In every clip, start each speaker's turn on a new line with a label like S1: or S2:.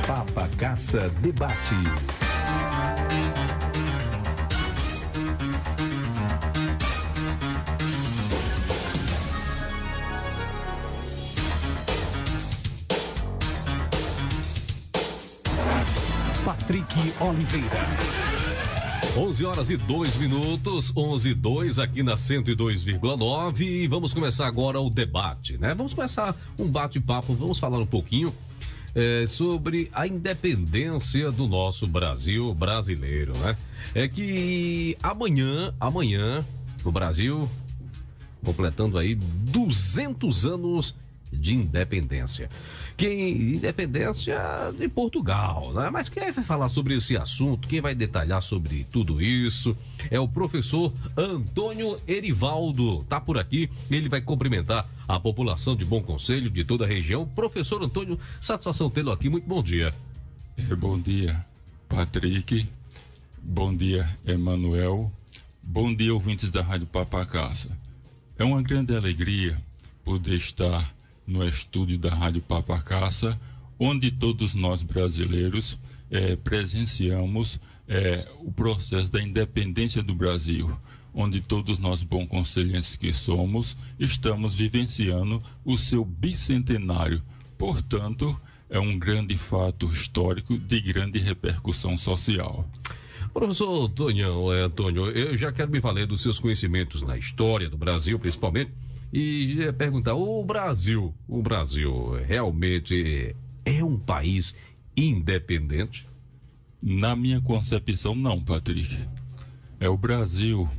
S1: Papa Caça Debate. Patrick Oliveira.
S2: 11h02, 11h02 aqui na 102,9 e vamos começar agora o debate, né? Vamos começar um bate-papo, vamos falar um pouquinho sobre a independência do nosso Brasil brasileiro, né? É que amanhã o Brasil completando aí 200 anos de independência. Independência de Portugal, né? Mas quem vai falar sobre esse assunto, quem vai detalhar sobre tudo isso é o professor Antônio Erivaldo, tá por aqui, ele vai cumprimentar a população de Bom Conselho, de toda a região. Professor Antônio, satisfação tê-lo aqui, muito bom dia.
S3: Bom dia, Patrick, bom dia, Emanuel, bom dia, ouvintes da Rádio Papa Caça. É uma grande alegria poder estar no estúdio da Rádio Papa Caça, onde todos nós brasileiros presenciamos o processo da independência do Brasil, onde todos nós bom-conselhenses que somos, estamos vivenciando o seu bicentenário. Portanto, é um grande fato histórico de grande repercussão social.
S2: Professor Antônio, eu já quero me valer dos seus conhecimentos na história do Brasil, principalmente, e perguntar, o Brasil realmente é um país independente?
S3: Na minha concepção, não, Patrick. O Brasil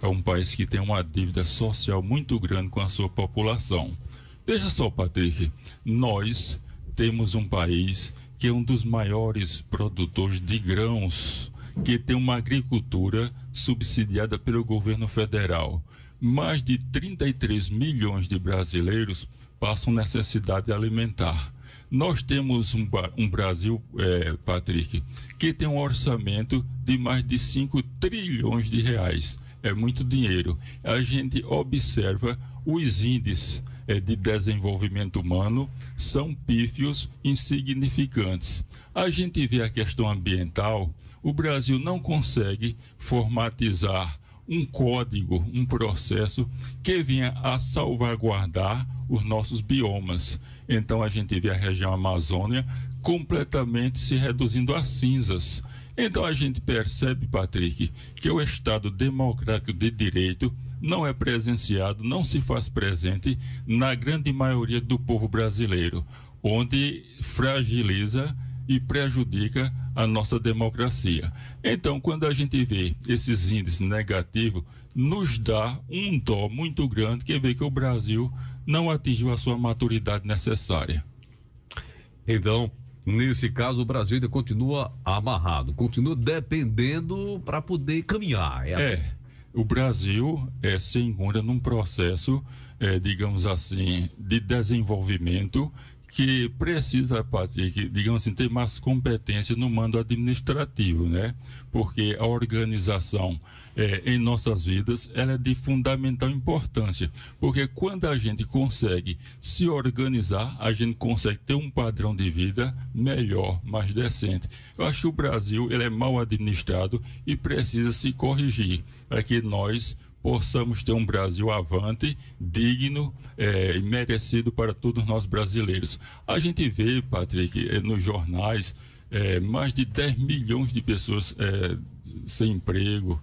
S3: é um país que tem uma dívida social muito grande com a sua população. Veja só, Patrick, nós temos um país que é um dos maiores produtores de grãos, que tem uma agricultura subsidiada pelo governo federal. Mais de 33 milhões de brasileiros passam necessidade alimentar. Nós temos um Brasil, Patrick, que tem um orçamento de mais de 5 trilhões de reais. É muito dinheiro. A gente observa os índices de desenvolvimento humano são pífios, insignificantes. A gente vê a questão ambiental, o Brasil não consegue formatizar um código, um processo que venha a salvaguardar os nossos biomas. Então a gente vê a região Amazônia completamente se reduzindo a cinzas. Então a gente percebe, Patrick, que o Estado democrático de direito não é presenciado, não se faz presente na grande maioria do povo brasileiro, onde fragiliza e prejudica a nossa democracia. Então, quando a gente vê esses índices negativos, nos dá um dó muito grande que vê que o Brasil não atingiu a sua maturidade necessária.
S2: Então, nesse caso, o Brasil ainda continua amarrado, continua dependendo para poder caminhar.
S3: O Brasil se encontra num processo, digamos assim, de desenvolvimento que precisa, Patrick, digamos assim, ter mais competência no mando administrativo, né? Porque a organização em nossas vidas, ela é de fundamental importância, porque quando a gente consegue se organizar, a gente consegue ter um padrão de vida melhor, mais decente. Eu acho que o Brasil, ele é mal administrado e precisa se corrigir, para que nós possamos ter um Brasil avante, digno e merecido para todos nós brasileiros. A gente vê, Patrick, nos jornais, mais de 10 milhões de pessoas sem emprego,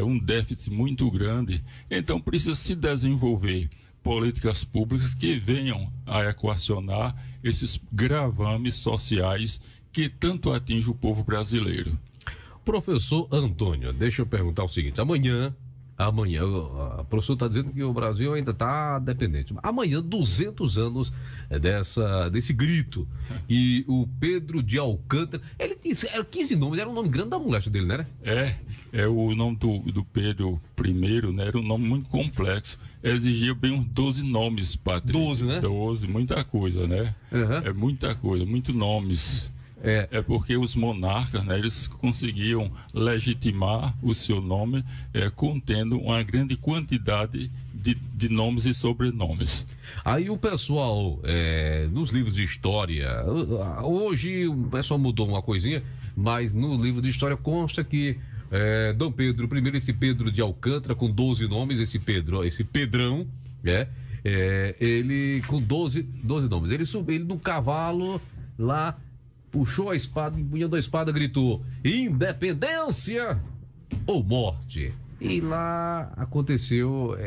S3: um déficit muito grande. Então precisa se desenvolver políticas públicas que venham a equacionar esses gravames sociais que tanto atingem o povo brasileiro.
S2: Professor Antônio, deixa eu perguntar o seguinte, amanhã, o professor está dizendo que o Brasil ainda está dependente. Amanhã, 200 anos desse grito. E o Pedro de Alcântara, ele disse, era 15 nomes, era um nome grande da moléstia dele, né?
S3: O nome do Pedro I, né? Era um nome muito complexo. Exigia bem uns 12 nomes, Patrick.
S2: 12, né?
S3: 12, muita coisa, né?
S2: Uhum.
S3: É muita coisa, muitos nomes. É porque os monarcas, né, eles conseguiam legitimar o seu nome contendo uma grande quantidade de nomes e sobrenomes.
S2: Aí o pessoal, nos livros de história, hoje o pessoal mudou uma coisinha, mas no livro de história consta que Dom Pedro I, esse Pedro de Alcântara, com 12 nomes, esse Pedrão, ele com 12 nomes. Ele subiu, ele no cavalo lá, puxou a espada, empunhando a espada, gritou: independência ou morte. E lá aconteceu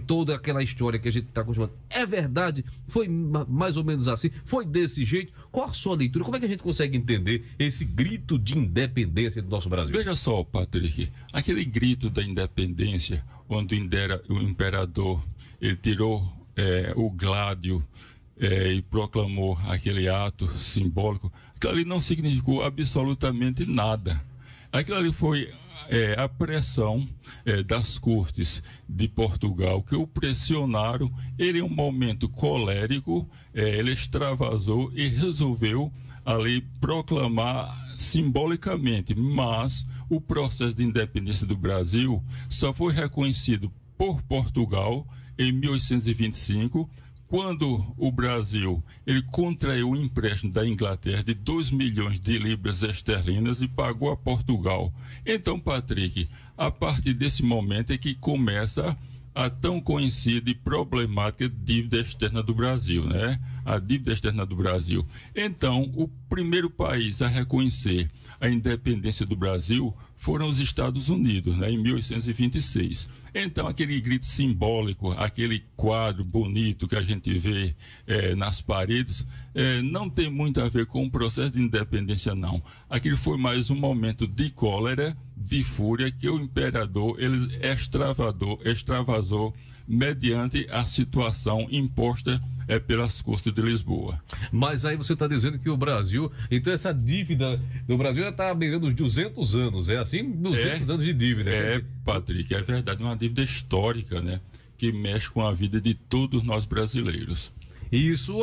S2: toda aquela história que a gente está acostumado. É verdade? Foi mais ou menos assim? Foi desse jeito? Qual a sua leitura? Como é que a gente consegue entender esse grito de independência do nosso Brasil?
S3: Veja só, Patrick, aquele grito da independência, onde o imperador ele tirou o gládio e proclamou aquele ato simbólico, aquilo ali não significou absolutamente nada. Aquilo ali foi a pressão das cortes de Portugal, que o pressionaram. Ele, em um momento colérico, ele extravasou e resolveu ali proclamar simbolicamente, mas o processo de independência do Brasil só foi reconhecido por Portugal em 1825, quando o Brasil ele contraiu um empréstimo da Inglaterra de 2 milhões de libras esterlinas e pagou a Portugal. Então, Patrick, a partir desse momento é que começa a tão conhecida e problemática dívida externa do Brasil, né? A dívida externa do Brasil. Então, o primeiro país a reconhecer a independência do Brasil foram os Estados Unidos, né, em 1826. Então, aquele grito simbólico, aquele quadro bonito que a gente vê nas paredes, não tem muito a ver com o processo de independência, não. Aquilo foi mais um momento de cólera, de fúria, que o imperador ele extravasou mediante a situação imposta pelas cortes de Lisboa.
S2: Mas aí você está dizendo que o Brasil, então essa dívida do Brasil já está beirando os 200 anos, é assim? 200 anos de dívida.
S3: Patrick, é verdade, uma dívida histórica, né? Que mexe com a vida de todos nós brasileiros.
S2: Isso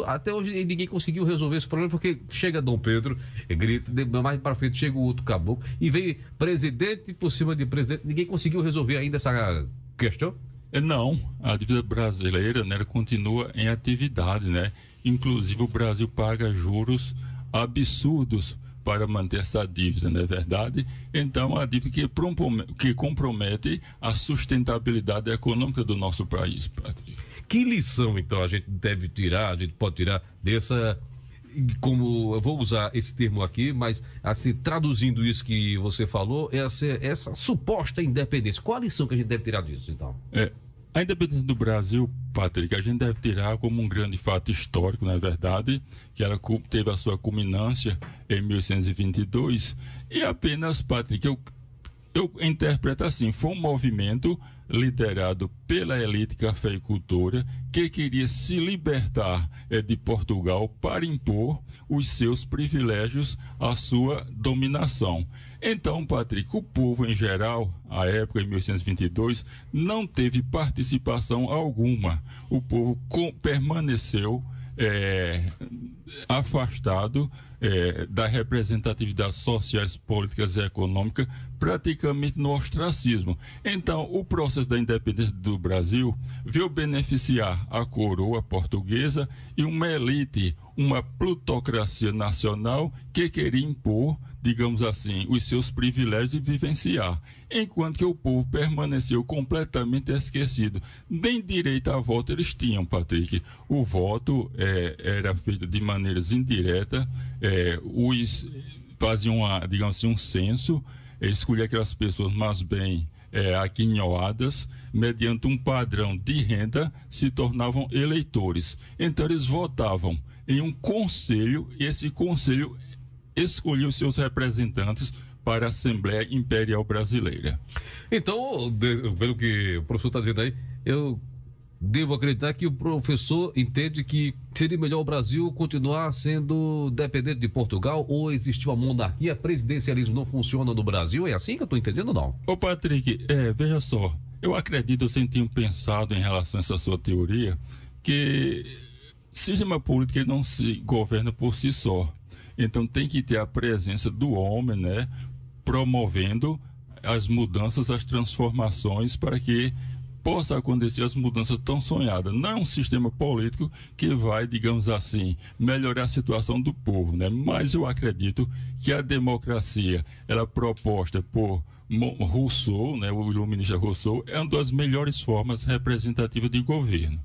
S2: até hoje ninguém conseguiu resolver esse problema, porque chega Dom Pedro, grita, mais para frente chega o outro caboclo, e vem presidente por cima de presidente, ninguém conseguiu resolver ainda essa questão?
S3: Não, a dívida brasileira, né, continua em atividade, né? Inclusive o Brasil paga juros absurdos para manter essa dívida, não é verdade? Então, a dívida que compromete a sustentabilidade econômica do nosso país, Patrick.
S2: Que lição, então, a gente pode tirar dessa, como eu vou usar esse termo aqui, mas assim, traduzindo isso que você falou, essa suposta independência. Qual a lição que a gente deve tirar disso, então?
S3: A independência do Brasil, Patrick, a gente deve tirar como um grande fato histórico, não é verdade? Que ela teve a sua culminância em 1822. E apenas, Patrick, eu interpreto assim, foi um movimento liderado pela elite cafeicultora que queria se libertar de Portugal para impor os seus privilégios à sua dominação. Então, Patrick, o povo em geral, à época, em 1822, não teve participação alguma. O povo permaneceu afastado da representatividade sociais, políticas e econômica, praticamente no ostracismo. Então, o processo da independência do Brasil veio beneficiar a coroa portuguesa e uma elite, uma plutocracia nacional que queria impor, digamos assim, os seus privilégios e vivenciar, enquanto que o povo permaneceu completamente esquecido. Nem direito a voto eles tinham, Patrick. O voto era feito de maneiras indiretas, faziam, digamos assim, um censo, escolher aquelas pessoas mais bem aquinhoadas, mediante um padrão de renda, se tornavam eleitores. Então eles votavam em um conselho, e esse conselho escolheu seus representantes para a Assembleia Imperial Brasileira.
S2: Então, pelo que o professor está dizendo aí, eu devo acreditar que o professor entende que seria melhor o Brasil continuar sendo dependente de Portugal, ou existiu a monarquia, presidencialismo não funciona no Brasil? É assim que eu estou entendendo ou não?
S3: Ô Patrick, veja só, eu acredito, eu sempre tenho pensado em relação a essa sua teoria, que sistema político ele não se governa por si só. Então tem que ter a presença do homem, né, promovendo as mudanças, as transformações para que possa acontecer as mudanças tão sonhadas. Não é um sistema político que vai, digamos assim, melhorar a situação do povo, né? Mas eu acredito que a democracia, ela proposta por Rousseau, né, o iluminista Rousseau, é uma das melhores formas representativas de governo.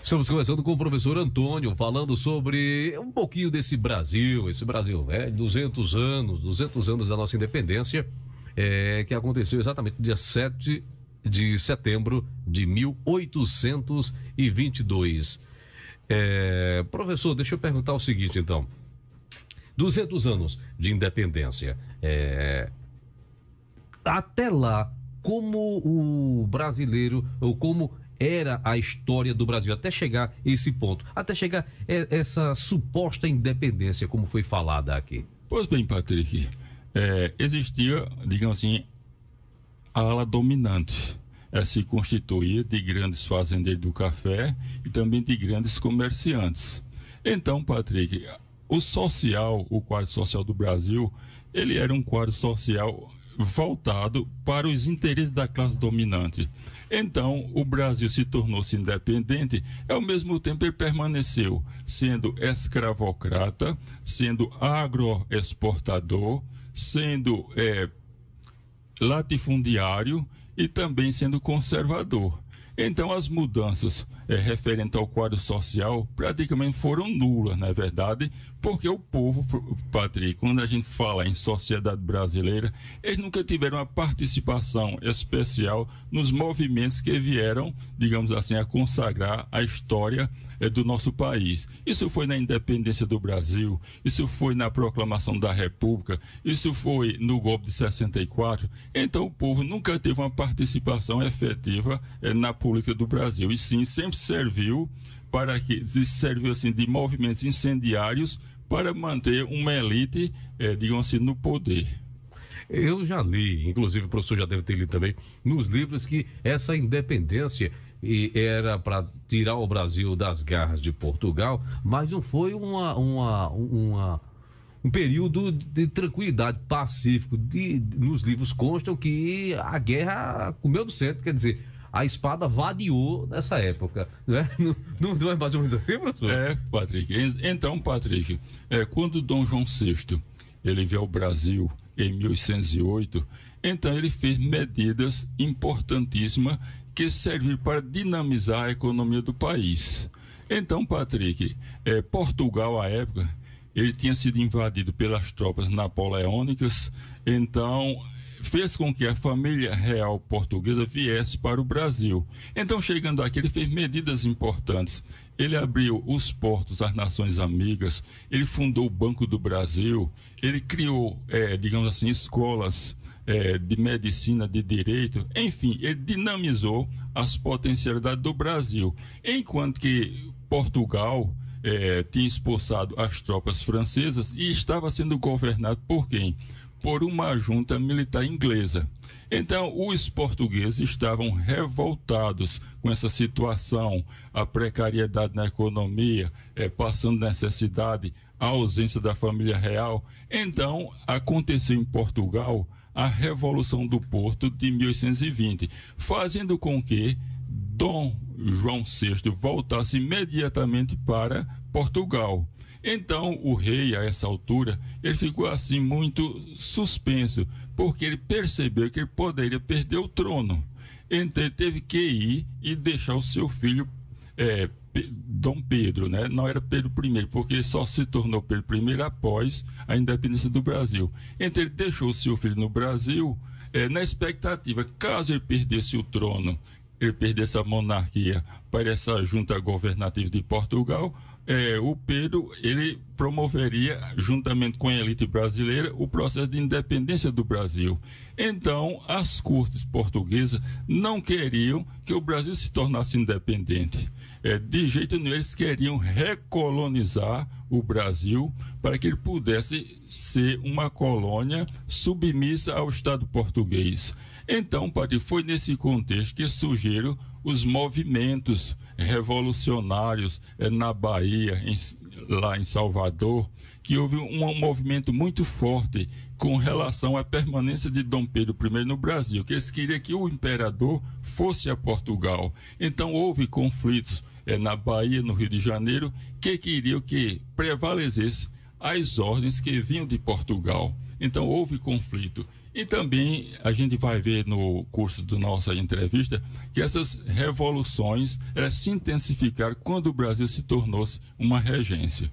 S2: Estamos conversando com o professor Antônio, falando sobre um pouquinho desse Brasil, esse Brasil, né? 200 anos da nossa independência, que aconteceu exatamente no dia 7 de setembro de 1822. Professor, deixa eu perguntar o seguinte, então. 200 anos de independência. Até lá, como o brasileiro, ou como era a história do Brasil, até chegar esse ponto, até chegar essa suposta independência, como foi falada aqui?
S3: Pois bem, Patrick, existia, digamos assim, a ala dominante. Ela se constituía de grandes fazendeiros do café e também de grandes comerciantes. Então, Patrick, o quadro social do Brasil, ele era um quadro social voltado para os interesses da classe dominante. Então, o Brasil se tornou-se independente, e ao mesmo tempo ele permaneceu sendo escravocrata, sendo agroexportador, sendo latifundiário e também sendo conservador. Então, as mudanças referentes ao quadro social praticamente foram nulas, não é verdade? Porque o povo, Patrick, quando a gente fala em sociedade brasileira, eles nunca tiveram uma participação especial nos movimentos que vieram, digamos assim, a consagrar a história do nosso país. Isso foi na independência do Brasil, isso foi na proclamação da República, isso foi no golpe de 64. Então o povo nunca teve uma participação efetiva na política do Brasil, e sim sempre serviu assim, de movimentos incendiários para manter uma elite, digamos assim, no poder.
S2: Eu já li, inclusive o professor já deve ter lido também, nos livros, que essa independência era para tirar o Brasil das garras de Portugal, mas não foi um período de tranquilidade, pacífico. Nos livros constam que a guerra comeu do centro, quer dizer, a espada vadiou nessa época, né? Não é mais ou menos assim, professor?
S3: Patrick. Então, Patrick, quando Dom João VI ele veio ao Brasil em 1808, então ele fez medidas importantíssimas que serviram para dinamizar a economia do país. Então, Patrick, Portugal, à época, ele tinha sido invadido pelas tropas napoleônicas, então fez com que a família real portuguesa viesse para o Brasil. Então, chegando aqui, ele fez medidas importantes. Ele abriu os portos às nações amigas, ele fundou o Banco do Brasil, ele criou, digamos assim, escolas de medicina, de direito, enfim, ele dinamizou as potencialidades do Brasil. Enquanto que Portugal tinha expulsado as tropas francesas e estava sendo governado por quem? Por uma junta militar inglesa. Então, os portugueses estavam revoltados com essa situação, a precariedade na economia, passando necessidade, a ausência da família real. Então, aconteceu em Portugal a Revolução do Porto de 1820, fazendo com que Dom João VI voltasse imediatamente para Portugal. Então, o rei, a essa altura, ele ficou assim muito suspenso, porque ele percebeu que ele poderia perder o trono. Então, ele teve que ir e deixar o seu filho, Dom Pedro, né? Não era Pedro I, porque ele só se tornou Pedro I após a independência do Brasil. Então, ele deixou o seu filho no Brasil, na expectativa, caso ele perdesse o trono, ele perdesse a monarquia para essa junta governativa de Portugal, o Pedro, ele promoveria, juntamente com a elite brasileira, o processo de independência do Brasil. Então, as cortes portuguesas não queriam que o Brasil se tornasse independente. De jeito nenhum, eles queriam recolonizar o Brasil para que ele pudesse ser uma colônia submissa ao Estado português. Então, Padre, foi nesse contexto que surgiram os movimentos revolucionários na Bahia, lá em Salvador, que houve um movimento muito forte com relação à permanência de Dom Pedro I no Brasil, que eles queriam que o imperador fosse a Portugal. Então houve conflitos na Bahia, no Rio de Janeiro, que queriam que prevalecesse as ordens que vinham de Portugal. Então houve conflito. E também a gente vai ver no curso da nossa entrevista que essas revoluções se intensificaram quando o Brasil se tornou-se uma regência.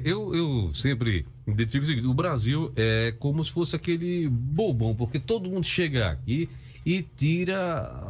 S2: Eu sempre identifico o seguinte: o Brasil é como se fosse aquele bobão, porque todo mundo chega aqui e tira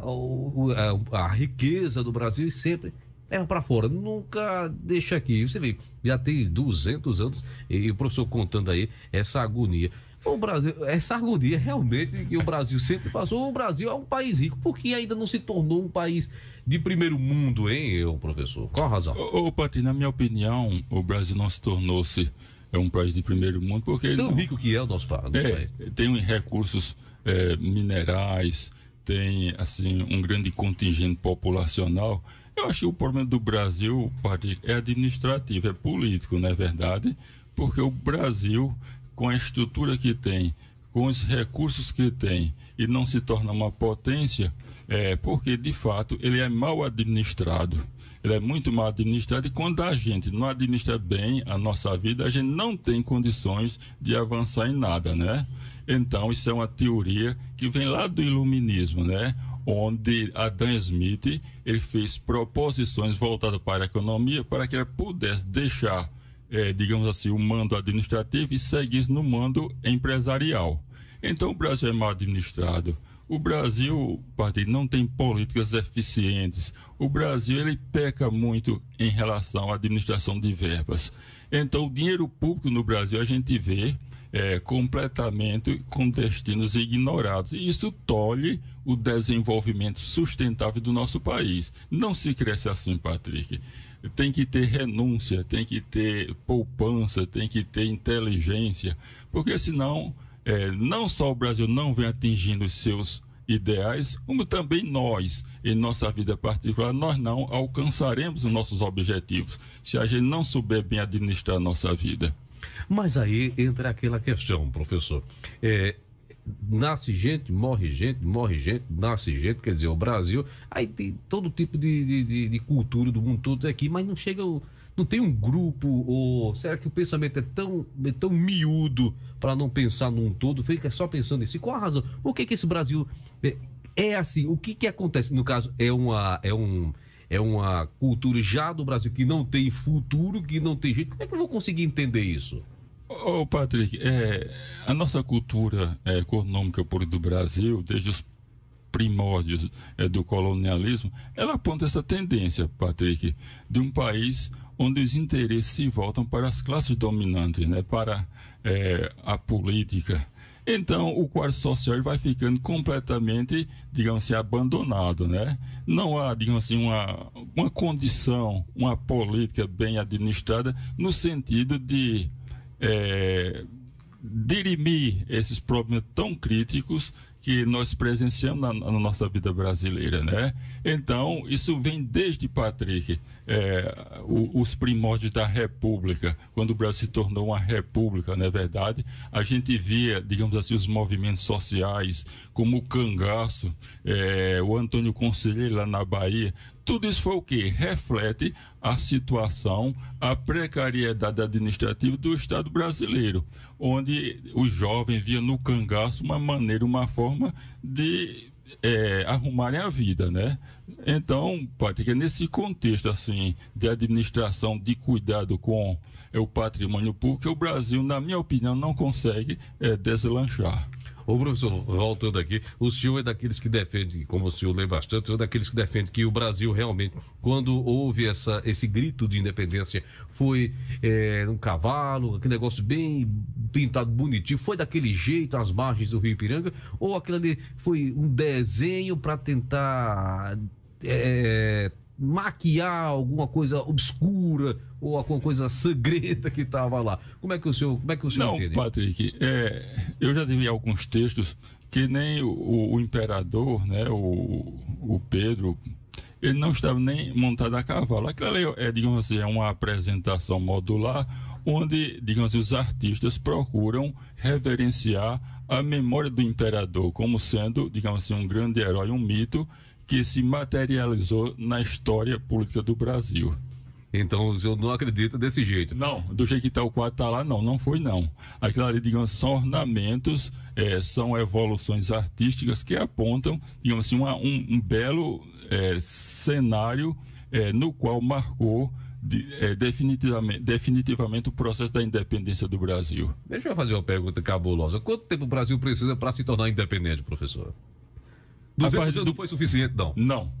S2: a riqueza do Brasil e sempre leva para fora, nunca deixa aqui. Você vê, já tem 200 anos e o professor contando aí essa agonia. O Brasil, essa agonia realmente que o Brasil sempre passou. O Brasil é um país rico, porque ainda não se tornou um país de primeiro mundo, hein, professor? Qual a razão?
S3: Patrícia, na minha opinião, o Brasil não se tornou-se um país de primeiro mundo porque...
S2: Tão rico que é o nosso país.
S3: Tem recursos minerais, tem assim, um grande contingente populacional. Eu acho que o problema do Brasil, Patrícia, é administrativo, é político, não é verdade? Porque o Brasil, com a estrutura que tem, com os recursos que tem, e não se torna uma potência, porque, de fato, ele é mal administrado. Ele é muito mal administrado, e quando a gente não administra bem a nossa vida, a gente não tem condições de avançar em nada, né? Então, isso é uma teoria que vem lá do iluminismo, né? Onde Adam Smith, ele fez proposições voltadas para a economia para que ele pudesse deixar, digamos assim, o mando administrativo e seguisse no mando empresarial. Então, o Brasil é mal administrado. O Brasil, Patrícia, não tem políticas eficientes. O Brasil, ele peca muito em relação à administração de verbas. Então, o dinheiro público no Brasil, a gente vê completamente com destinos ignorados. E isso tolhe o desenvolvimento sustentável do nosso país. Não se cresce assim, Patrick. Tem que ter renúncia, tem que ter poupança, tem que ter inteligência, porque senão não só o Brasil não vem atingindo os seus ideais, como também nós, em nossa vida particular, nós não alcançaremos os nossos objetivos se a gente não souber bem administrar a nossa vida.
S2: Mas aí entra aquela questão, professor. Nasce gente, morre gente, nasce gente, quer dizer, o Brasil, aí tem todo tipo de cultura do mundo todo aqui, mas não chega, não tem um grupo, ou será que o pensamento é tão miúdo para não pensar num todo, fica só pensando nisso? E qual a razão? Por que esse Brasil é assim? O que acontece? No caso, é uma cultura já do Brasil que não tem futuro, que não tem jeito. Como é que eu vou conseguir entender isso?
S3: Patrick, a nossa cultura econômica do Brasil, desde os primórdios do colonialismo, ela aponta essa tendência, Patrick, de um país onde os interesses se voltam para as classes dominantes, né, para a política. Então, o quadro social vai ficando completamente, digamos assim, abandonado, né? Não há, digamos assim, uma condição, uma política bem administrada no sentido de dirimir esses problemas tão críticos que nós presenciamos na nossa vida brasileira, né? Então, isso vem desde, Patrick, os primórdios da República, quando o Brasil se tornou uma república, não é verdade? A gente via, digamos assim, os movimentos sociais, como o cangaço, o Antônio Conselheiro lá na Bahia. Tudo isso foi o quê? Reflete a situação, a precariedade administrativa do Estado brasileiro, onde os jovens viam no cangaço uma maneira, uma forma de arrumarem a vida, né? Então, Patrick, nesse contexto assim de administração, de cuidado com o patrimônio público, o Brasil, na minha opinião, não consegue deslanchar.
S2: Ô, professor, voltando aqui, o senhor é daqueles que defende, como o senhor lê bastante, o senhor é daqueles que defende que o Brasil realmente, quando houve esse grito de independência, foi um cavalo, aquele negócio bem pintado, bonitinho, foi daquele jeito, às margens do Rio Ipiranga, ou aquilo ali foi um desenho para tentar maquiar alguma coisa obscura ou alguma coisa sangrenta que estava lá? Como é que o senhor
S3: Não,
S2: entende?
S3: Patrick, eu já li alguns textos que nem o imperador, né, o Pedro, ele não estava nem montado a cavalo. Aquilo ali digamos assim, é uma apresentação modular, onde, digamos assim, os artistas procuram reverenciar a memória do imperador como sendo, digamos assim, um grande herói, um mito que se materializou na história política do Brasil.
S2: Então o senhor não acredita desse jeito?
S3: Não, do jeito que o quadro está lá, não foi não. Aquilo ali, digamos, são ornamentos, são evoluções artísticas que apontam, digamos assim, um belo cenário no qual marcou definitivamente o processo da independência do Brasil.
S2: Deixa eu fazer uma pergunta cabulosa. Quanto tempo o Brasil precisa para se tornar independente, professor? 200 anos não foi suficiente, não?
S3: Não.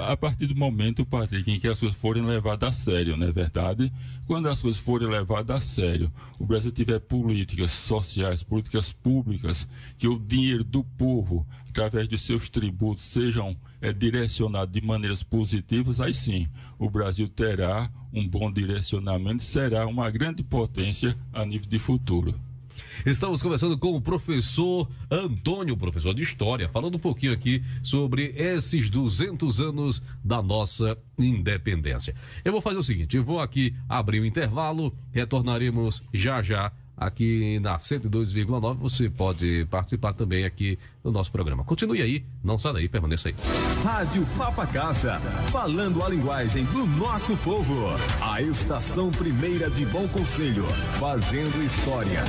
S3: A partir do momento, Patrick, em que as coisas forem levadas a sério, não é verdade? Quando as coisas forem levadas a sério, o Brasil tiver políticas sociais, políticas públicas, que o dinheiro do povo, através de seus tributos, sejam direcionados de maneiras positivas, aí sim, o Brasil terá um bom direcionamento, será uma grande potência a nível de futuro.
S2: Estamos conversando com o professor Antônio, professor de História, falando um pouquinho aqui sobre esses 200 anos da nossa independência. Eu vou fazer o seguinte, eu vou aqui abrir o intervalo, retornaremos já aqui na 102,9. Você pode participar também aqui do nosso programa. Continue aí, não sai daí, permaneça aí.
S1: Rádio Papacassa, falando a linguagem do nosso povo. A estação primeira de Bom Conselho, fazendo história.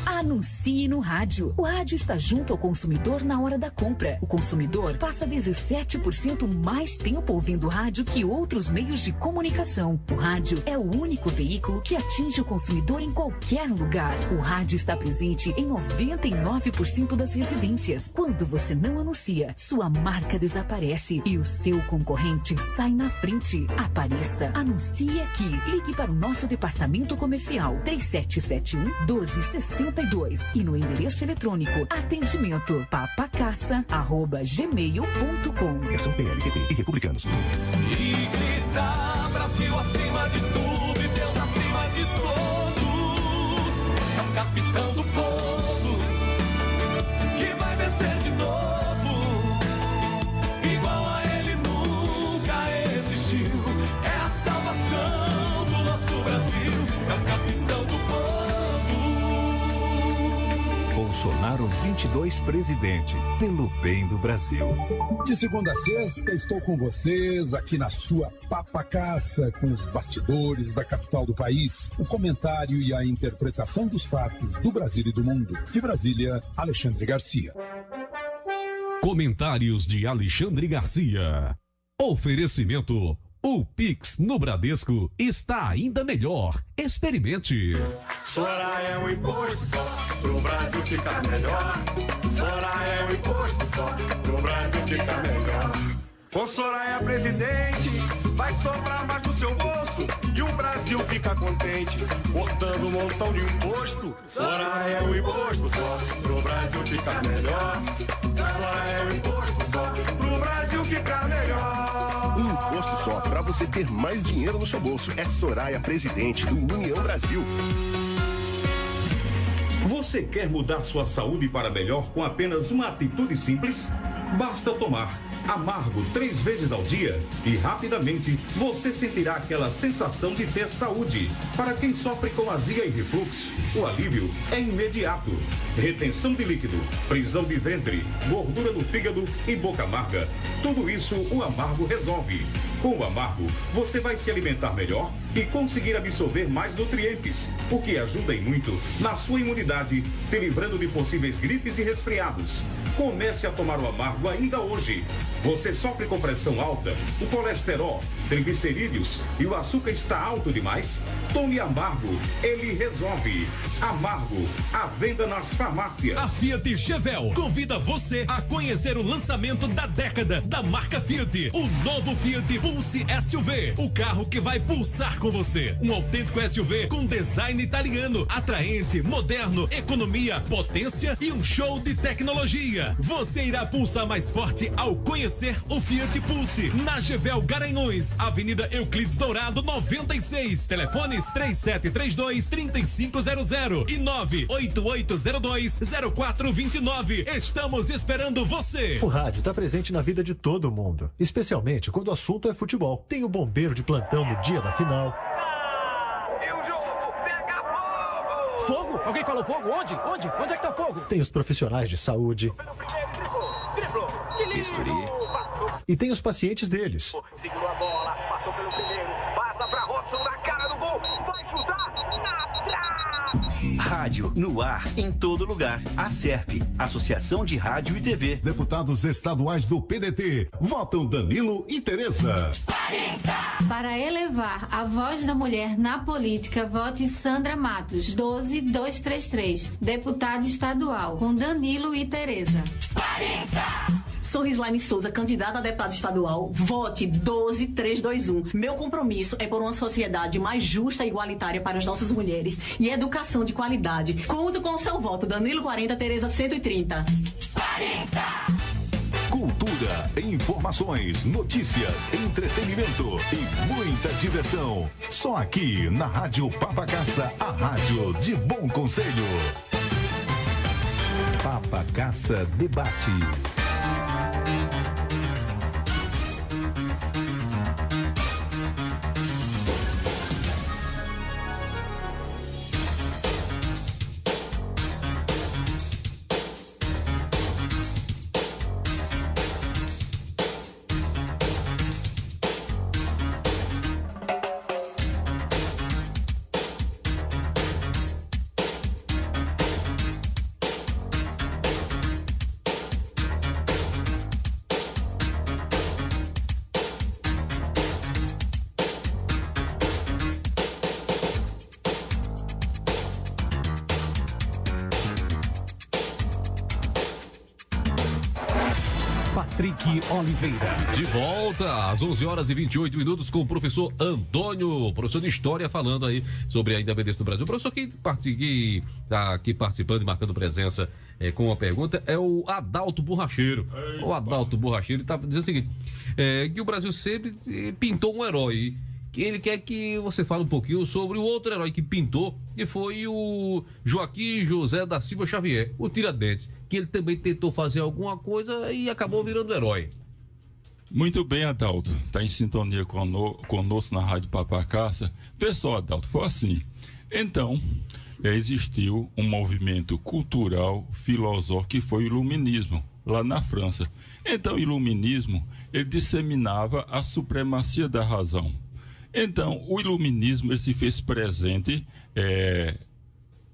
S4: Anuncie no rádio. O rádio está junto ao consumidor na hora da compra. O consumidor passa 17% mais tempo ouvindo rádio que outros meios de comunicação. O rádio é o único veículo que atinge o consumidor em qualquer lugar. O rádio está presente em 99% das residências. Quando você não anuncia, sua marca desaparece e o seu concorrente sai na frente. Apareça, anuncie aqui. Ligue para o nosso departamento comercial 3771-1262 e no endereço eletrônico atendimento papacassa@gmail.com.
S1: São PLPP e Republicanos.
S5: E grita Brasil acima de tudo e Deus acima de todos. É o capitão do povo que vai vencer de novo. Igual a ele nunca existiu. É a salvação do nosso Brasil. É o capitão do povo.
S1: Bolsonaro 22 presidente, pelo bem do Brasil.
S6: De segunda a sexta, estou com vocês aqui na sua Papacassa, com os bastidores da capital do país, o comentário e a interpretação dos fatos do Brasil e do mundo. De Brasília, Alexandre Garcia.
S1: Comentários de Alexandre Garcia. Oferecimento: o Pix no Bradesco está ainda melhor. Experimente.
S5: Soraya é um imposto só, pro Brasil ficar melhor. Soraya é um imposto só, pro Brasil ficar melhor. Com Soraya presidente, vai sobrar mais no seu bolso e o Brasil fica contente, cortando um montão de imposto. Soraya é um imposto só, pro Brasil ficar melhor. Soraya é um imposto só, pro Brasil ficar melhor.
S7: Um imposto só, para você ter mais dinheiro no seu bolso. É Soraya presidente do União Brasil.
S8: Você quer mudar sua saúde para melhor com apenas uma atitude simples? Basta tomar Amargo 3 vezes ao dia e rapidamente você sentirá aquela sensação de ter saúde. Para quem sofre com azia e refluxo, o alívio é imediato. Retenção de líquido, prisão de ventre, gordura no fígado e boca amarga. Tudo isso o Amargo resolve. Com o Amargo, você vai se alimentar melhor e conseguir absorver mais nutrientes, o que ajuda e muito na sua imunidade, te livrando de possíveis gripes e resfriados. Comece a tomar o Amargo ainda hoje. Você sofre com pressão alta, o colesterol, triglicerídeos e o açúcar está alto demais? Tome Amargo, ele resolve. Amargo, à venda nas farmácias.
S9: A Fiat Chevel convida você a conhecer o lançamento da década da marca Fiat. O novo Fiat Pulse SUV, o carro que vai pulsar com você. Um autêntico SUV com design italiano, atraente, moderno, economia, potência e um show de tecnologia. Você irá pulsar mais forte ao conhecer o Fiat Pulse. Na Chevel Garanhuns, Avenida Euclides Dourado 96. Telefones 3732-3500 e 98802-0429. Estamos esperando você.
S10: O rádio está presente na vida de todo mundo, especialmente quando o assunto é futebol. Tem o bombeiro de plantão no dia da final.
S11: E o jogo pega fogo!
S12: Fogo? Alguém falou fogo? Onde? Onde é que tá fogo?
S10: Tem os profissionais de saúde.
S11: Bisturi.
S10: E tem os pacientes deles.
S11: Segurou a bola, passou pelo primeiro, passa pra Robson na cara do gol, vai chutar na trave!
S13: Rádio no ar, em todo lugar. A SERP, Associação de Rádio e TV.
S14: Deputados estaduais do PDT votam Danilo e Tereza.
S15: 40. Para elevar a voz da mulher na política, vote Sandra Matos, 12233, deputada estadual, com Danilo e Tereza.
S16: 40. Sou Rislaine Souza, candidata a deputada estadual. Vote 12321. Meu compromisso é por uma sociedade mais justa e igualitária para as nossas mulheres e educação de qualidade. Conto com o seu voto. Danilo 40, Tereza 130.
S1: 40. Cultura, informações, notícias, entretenimento e muita diversão. Só aqui na Rádio Papacaça, a rádio de bom conselho. Papacaça Debate.
S2: Patrick Oliveira. De volta às 11h28 com o professor Antônio, professor de História, falando aí sobre a independência do Brasil. O professor que está aqui participando e marcando presença com uma pergunta é o Adalto Borracheiro. O Adalto Borracheiro está dizendo o seguinte, que o Brasil sempre pintou um herói. Que ele quer que você fale um pouquinho sobre o outro herói que pintou, que foi o Joaquim José da Silva Xavier, o Tiradentes, que ele também tentou fazer alguma coisa e acabou virando herói.
S3: Muito bem, Adalto. Está em sintonia conosco na Rádio Papacaça. Vê só, Adalto, foi assim. Então, existiu um movimento cultural, filosófico, que foi o Iluminismo, lá na França. Então, o Iluminismo, ele disseminava a supremacia da razão. Então, o iluminismo ele se fez presente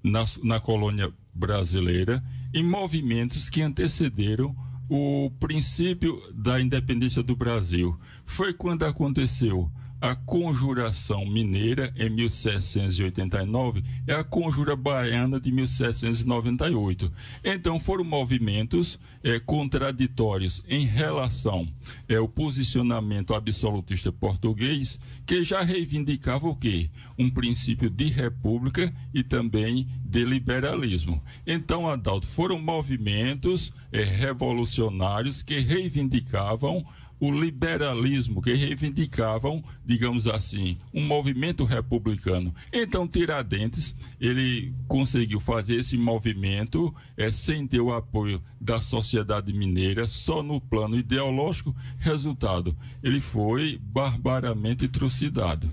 S3: na colônia brasileira em movimentos que antecederam o princípio da independência do Brasil. Foi quando aconteceu a Conjuração Mineira, em 1789, e a Conjura Baiana, de 1798. Então, foram movimentos contraditórios em relação ao posicionamento absolutista português, que já reivindicava o quê? Um princípio de república e também de liberalismo. Então, Adalto, foram movimentos revolucionários que reivindicavam o liberalismo, que reivindicavam, digamos assim, um movimento republicano. Então, Tiradentes, ele conseguiu fazer esse movimento sem ter o apoio da sociedade mineira, só no plano ideológico. Resultado, ele foi barbaramente trucidado.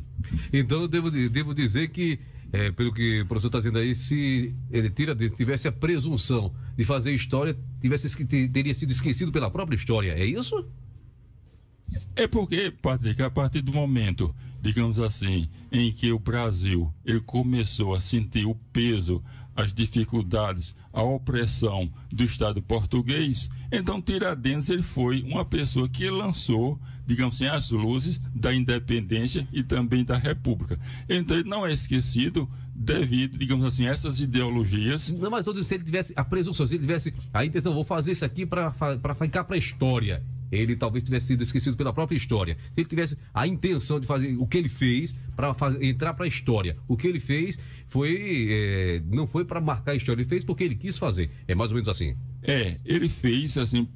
S2: Então, eu devo dizer que, pelo que o professor está dizendo aí, se ele Tiradentes tivesse a presunção de fazer história, teria sido esquecido pela própria história, é isso?
S3: É porque, Patrick, a partir do momento, digamos assim, em que o Brasil ele começou a sentir o peso, as dificuldades, a opressão do Estado português, então Tiradentes ele foi uma pessoa que lançou, digamos assim, as luzes da independência e também da República. Então ele não é esquecido devido, digamos assim, a essas ideologias.
S2: Não, mas se ele tivesse a presunção, se ele tivesse a intenção, vou fazer isso aqui para ficar para a história, ele talvez tivesse sido esquecido pela própria história. Se ele tivesse a intenção de fazer o que ele fez, para entrar para a história, o que ele fez não foi para marcar a história, ele fez porque ele quis fazer. É mais ou menos assim.
S3: Ele fez, assim,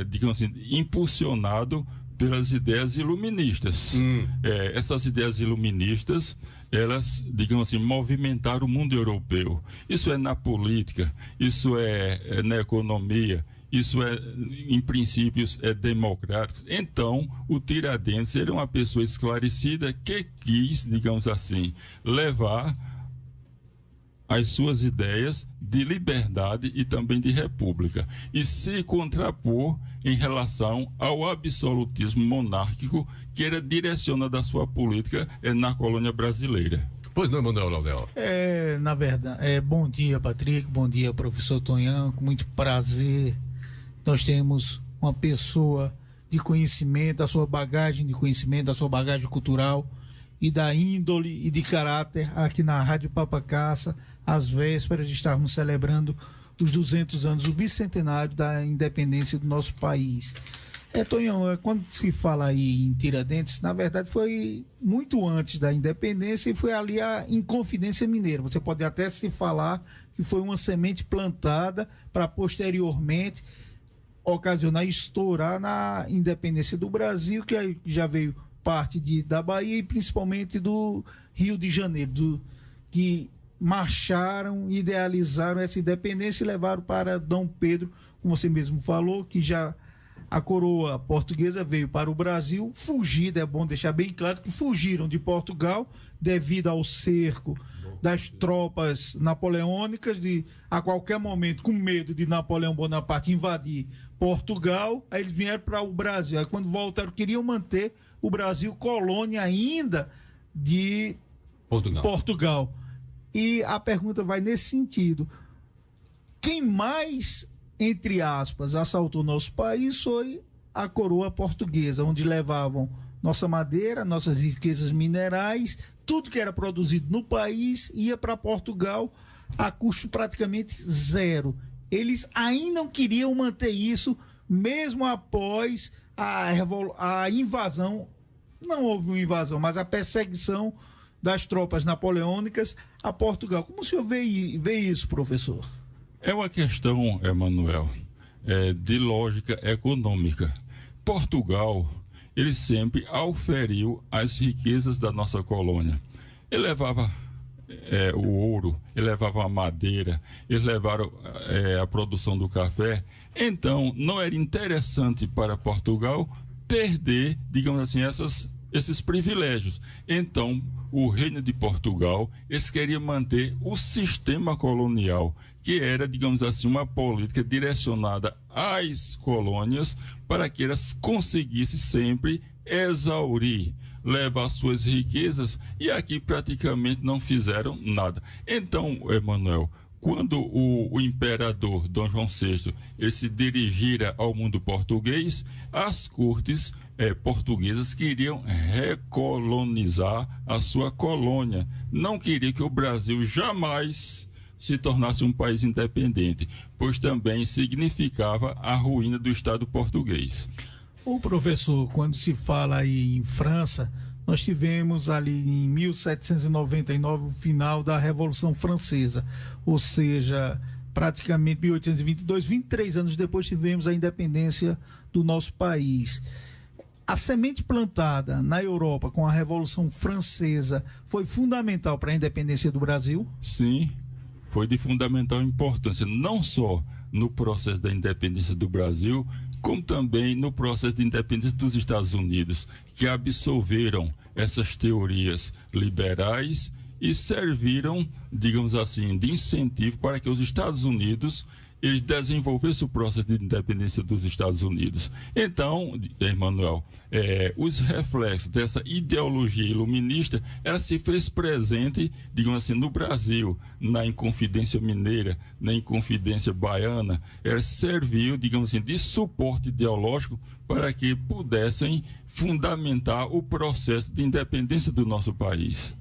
S3: digamos assim, impulsionado pelas ideias iluministas. Essas ideias iluministas, elas, digamos assim, movimentaram o mundo europeu. Isso é na política, isso é na economia, isso em princípios, é democrático. Então, o Tiradentes era uma pessoa esclarecida que quis, digamos assim, levar as suas ideias de liberdade e também de república, e se contrapor em relação ao absolutismo monárquico que era direcionado a sua política na colônia brasileira.
S2: Pois não, Manuel Laudel?
S17: Na verdade, bom dia, Patrick, bom dia, professor Tonhão, com muito prazer. Nós temos uma pessoa de conhecimento, da sua bagagem de conhecimento, da sua bagagem cultural e da índole e de caráter aqui na Rádio Papacaça, às vésperas de estarmos celebrando os 200 anos, o bicentenário da independência do nosso país. Tonhão, quando se fala aí em Tiradentes, na verdade foi muito antes da independência e foi ali a Inconfidência Mineira. Você pode até se falar que foi uma semente plantada para posteriormente ocasionar, estourar na independência do Brasil, que já veio parte da Bahia e principalmente do Rio de Janeiro, que marcharam, idealizaram essa independência e levaram para Dom Pedro, como você mesmo falou, que já a coroa portuguesa veio para o Brasil, fugida, é bom deixar bem claro que fugiram de Portugal devido ao cerco das tropas napoleônicas, a qualquer momento, com medo de Napoleão Bonaparte invadir Portugal, aí eles vieram para o Brasil. Aí quando voltaram, queriam manter o Brasil colônia ainda de Portugal. E a pergunta vai nesse sentido: quem mais, entre aspas, assaltou nosso país foi a coroa portuguesa, onde levavam nossa madeira, nossas riquezas minerais, tudo que era produzido no país ia para Portugal a custo praticamente zero. Eles ainda não queriam manter isso, mesmo após a invasão. Não houve uma invasão, mas a perseguição das tropas napoleônicas a Portugal. Como o senhor vê isso, professor?
S3: É uma questão, Emanuel, de lógica econômica. Portugal, ele sempre auferiu as riquezas da nossa colônia. Ele levava o ouro, ele levava a madeira, eles levaram a produção do café. Então, não era interessante para Portugal perder, digamos assim, esses privilégios. Então, o Reino de Portugal, eles queriam manter o sistema colonial, que era, digamos assim, uma política direcionada às colônias para que elas conseguissem sempre exaurir, levar suas riquezas, e aqui praticamente não fizeram nada. Então, Emanuel, quando o imperador Dom João VI ele se dirigira ao mundo português, as cortes portuguesas queriam recolonizar a sua colônia. Não queria que o Brasil jamais se tornasse um país independente, pois também significava a ruína do Estado português.
S17: O professor, quando se fala aí em França, nós tivemos ali em 1799 o final da Revolução Francesa, ou seja, praticamente 1822, 23 anos depois tivemos a independência do nosso país. A semente plantada na Europa com a Revolução Francesa foi fundamental para a independência do Brasil?
S3: Sim, foi de fundamental importância, não só no processo da independência do Brasil, como também no processo de independência dos Estados Unidos, que absorveram essas teorias liberais e serviram, digamos assim, de incentivo para que os Estados Unidos eles desenvolvessem o processo de independência dos Estados Unidos. Então, Emanuel, os reflexos dessa ideologia iluminista, ela se fez presente, digamos assim, no Brasil, na Inconfidência Mineira, na Inconfidência Baiana. Ela serviu, digamos assim, de suporte ideológico para que pudessem fundamentar o processo de independência do nosso país.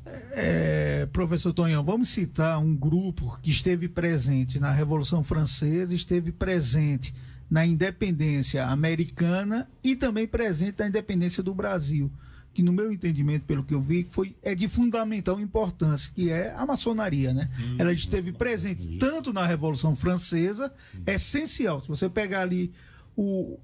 S17: Professor Tonhão, vamos citar um grupo que esteve presente na Revolução Francesa, esteve presente na independência americana e também presente na independência do Brasil, que no meu entendimento, pelo que eu vi, é de fundamental importância, que é a maçonaria, né? Ela esteve presente tanto na Revolução Francesa, essencial. Se você pegar ali o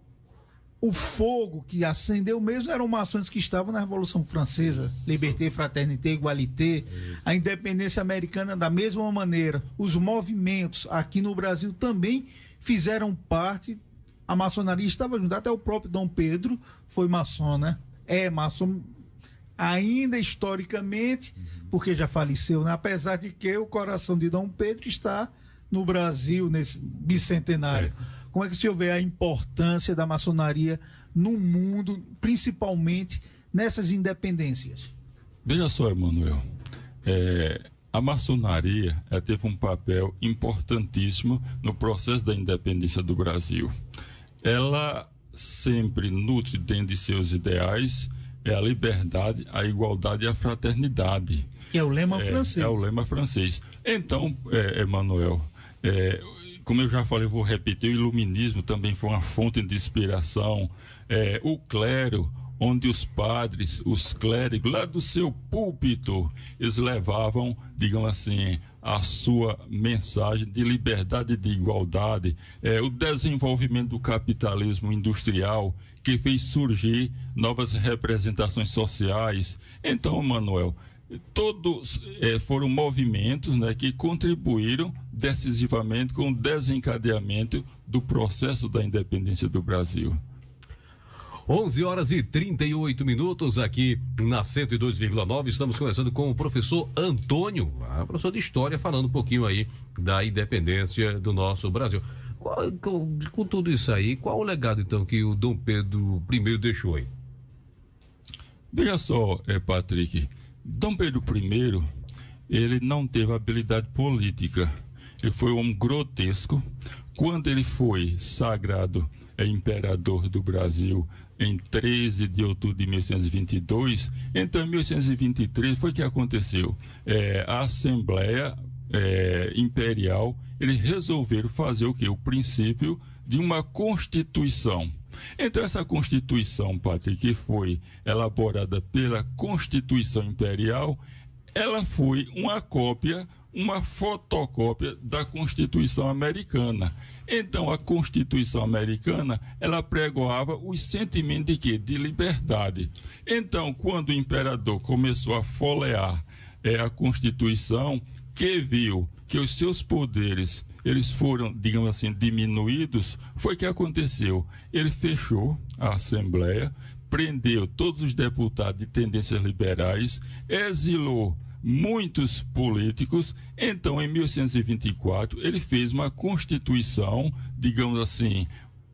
S17: fogo que acendeu mesmo, eram maçons que estavam na Revolução Francesa, Liberté, Fraternité, Égalité, a independência americana da mesma maneira. Os movimentos aqui no Brasil também fizeram parte, a maçonaria estava junto, até o próprio Dom Pedro foi maçom, né? É maçom ainda historicamente, porque já faleceu, né? Apesar de que o coração de Dom Pedro está no Brasil, nesse bicentenário. Como é que o senhor vê a importância da maçonaria no mundo, principalmente nessas independências?
S3: Veja só, Emanuel, a maçonaria teve um papel importantíssimo no processo da independência do Brasil. Ela sempre nutre dentro de seus ideais a liberdade, a igualdade e a fraternidade.
S17: Que é o lema francês.
S3: É o lema francês. Então, Emanuel, como eu já falei, eu vou repetir, o iluminismo também foi uma fonte de inspiração. O clero, onde os padres, os clérigos, lá do seu púlpito, eles levavam, digamos assim, a sua mensagem de liberdade e de igualdade, o desenvolvimento do capitalismo industrial, que fez surgir novas representações sociais. Então, Manuel, todos foram movimentos, né, que contribuíram decisivamente com o desencadeamento do processo da independência do Brasil.
S2: 11h38 aqui na 102,9. Estamos conversando com o professor Antônio, professor de História, falando um pouquinho aí da independência do nosso Brasil. Com tudo isso aí, qual o legado, então, que o Dom Pedro I deixou aí?
S3: Veja só, Patrick, Dom Pedro I, ele não teve habilidade política. Ele foi um homem grotesco. Quando ele foi sagrado imperador do Brasil em 13 de outubro de 1822, então em 1823 foi que aconteceu. A Assembleia Imperial, eles resolveram fazer o quê? O princípio de uma Constituição. Então essa Constituição, Patrick, que foi elaborada pela Constituição Imperial, ela foi uma cópia, uma fotocópia da Constituição Americana. Então a Constituição Americana, ela pregoava os sentimentos de quê? De liberdade. Então, quando o imperador começou a folhear a Constituição, que viu que os seus poderes, eles foram, digamos assim, diminuídos, foi que aconteceu. Ele fechou a Assembleia, prendeu todos os deputados de tendências liberais, exilou muitos políticos. Então, em 1824, ele fez uma Constituição, digamos assim,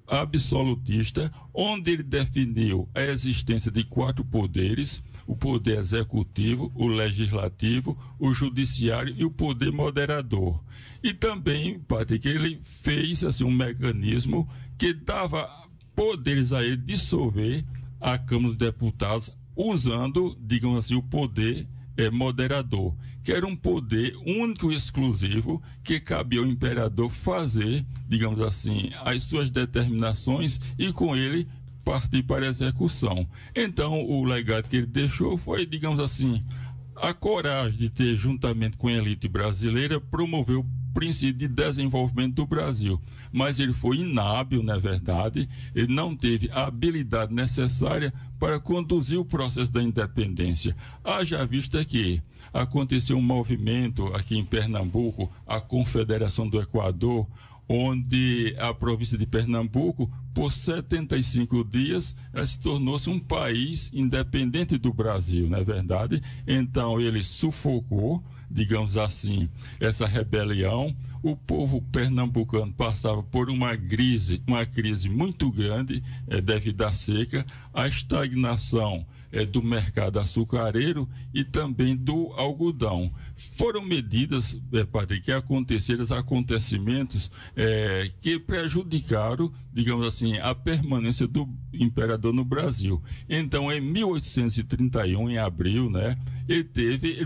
S3: absolutista, onde ele definiu a existência de 4 poderes: o poder executivo, o legislativo, o judiciário e o poder moderador. E também, Patrick, ele fez assim, um mecanismo que dava poderes a ele dissolver a Câmara dos Deputados, usando, digamos assim, o poder moderador, que era um poder único e exclusivo que cabia ao imperador fazer, digamos assim, as suas determinações e com ele partir para a execução. Então, o legado que ele deixou foi, digamos assim, a coragem de ter, juntamente com a elite brasileira, promover o princípio de desenvolvimento do Brasil. Mas ele foi inábil, na verdade, ele não teve a habilidade necessária para conduzir o processo da independência. Haja vista que aconteceu um movimento aqui em Pernambuco, a Confederação do Equador, onde a província de Pernambuco, por 75 dias, ela se tornou-se um país independente do Brasil, não é verdade? Então ele sufocou, digamos assim, essa rebelião. O povo pernambucano passava por uma crise muito grande devido à seca, à estagnação do mercado açucareiro e também do algodão. Foram medidas, Patrick, que aconteceram, acontecimentos que prejudicaram, digamos assim, a permanência do imperador no Brasil. Então, em 1831, em abril, né, ele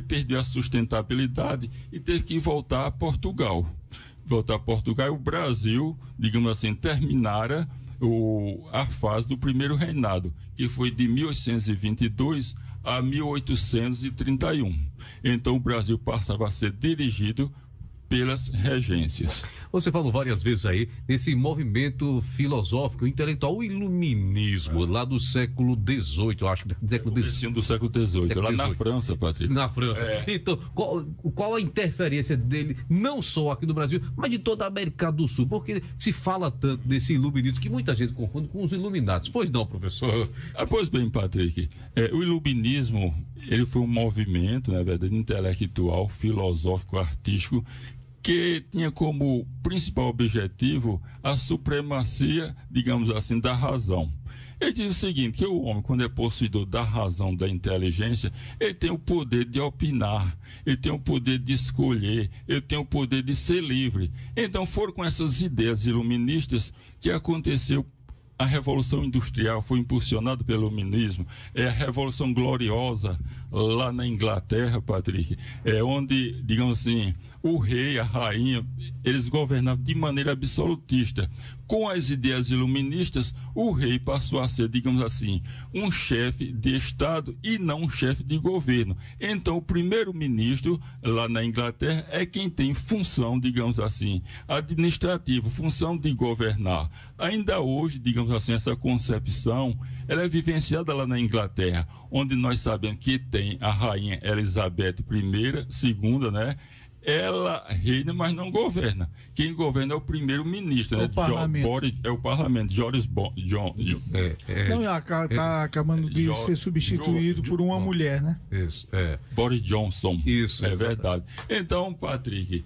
S3: perdeu a sustentabilidade e teve que voltar a Portugal. voltar a Portugal, o Brasil, digamos assim, terminara a fase do primeiro reinado, que foi de 1822 a 1831. Então o Brasil passava a ser dirigido pelas regências.
S2: Você falou várias vezes aí nesse movimento filosófico, intelectual, o iluminismo, lá do século XVIII, eu acho, do século XVIII.
S3: Do século XVIII, lá na França, Patrícia.
S2: Na França. Então, qual a interferência dele, não só aqui no Brasil, mas de toda a América do Sul? Porque se fala tanto desse iluminismo que muita gente confunde com os iluminados. Pois não, professor?
S3: Pois bem, Patrick, o iluminismo, ele foi um movimento, na verdade, intelectual, filosófico, artístico, que tinha como principal objetivo a supremacia, digamos assim, da razão. Ele diz o seguinte, que o homem, quando é possuidor da razão, da inteligência, ele tem o poder de opinar, ele tem o poder de escolher, ele tem o poder de ser livre. Então foram com essas ideias iluministas que aconteceu. A Revolução Industrial foi impulsionada pelo iluminismo, a Revolução Gloriosa lá na Inglaterra, Patrick, onde, digamos assim, o rei, a rainha, eles governavam de maneira absolutista. Com as ideias iluministas, o rei passou a ser, digamos assim, um chefe de Estado e não um chefe de governo. Então, o primeiro-ministro lá na Inglaterra é quem tem função, digamos assim, administrativa, função de governar. Ainda hoje, digamos assim, essa concepção, ela é vivenciada lá na Inglaterra, onde nós sabemos que tem a rainha Elizabeth I, II, né? Ela reina, mas não governa. Quem governa é o primeiro-ministro, né?
S17: O parlamento.
S3: É o parlamento, John.
S17: Não, está acabando de ser substituído por uma mulher, né?
S2: Isso,
S3: Boris Johnson.
S2: Isso,
S3: é verdade. Então, Patrick,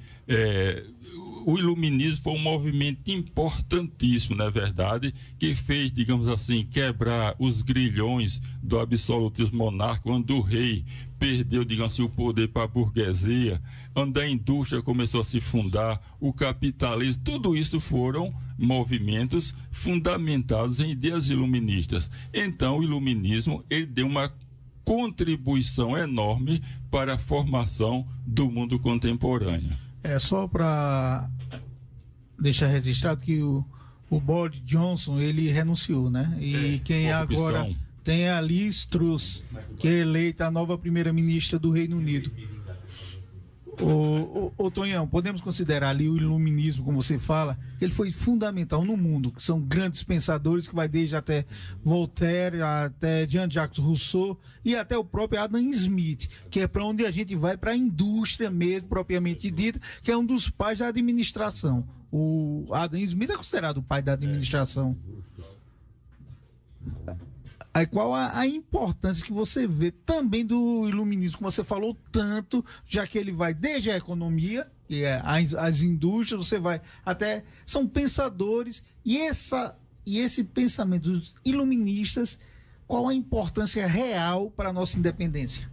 S3: o iluminismo foi um movimento importantíssimo, na verdade, que fez, digamos assim, quebrar os grilhões do absolutismo monárquico, quando o rei perdeu, digamos assim, o poder para a burguesia, onde a indústria começou a se fundar, o capitalismo, tudo isso foram movimentos fundamentados em ideias iluministas. Então, o iluminismo, ele deu uma contribuição enorme para a formação do mundo contemporâneo.
S17: Só para deixar registrado que o Boris Johnson, ele renunciou, né? E quem agora tem a Liz Truss, que é eleita a nova primeira-ministra do Reino Unido. Ô Tonhão, podemos considerar ali o iluminismo, como você fala, que ele foi fundamental no mundo, que são grandes pensadores, que vai desde até Voltaire, até Jean-Jacques Rousseau e até o próprio Adam Smith, que é para onde a gente vai, para a indústria mesmo, propriamente dita, que é um dos pais da administração. O Adam Smith é considerado o pai da administração. Aí qual a importância que você vê também do iluminismo, como você falou tanto, já que ele vai desde a economia, que é as indústrias, você vai até... São pensadores, e esse pensamento dos iluministas, qual a importância real para a nossa independência?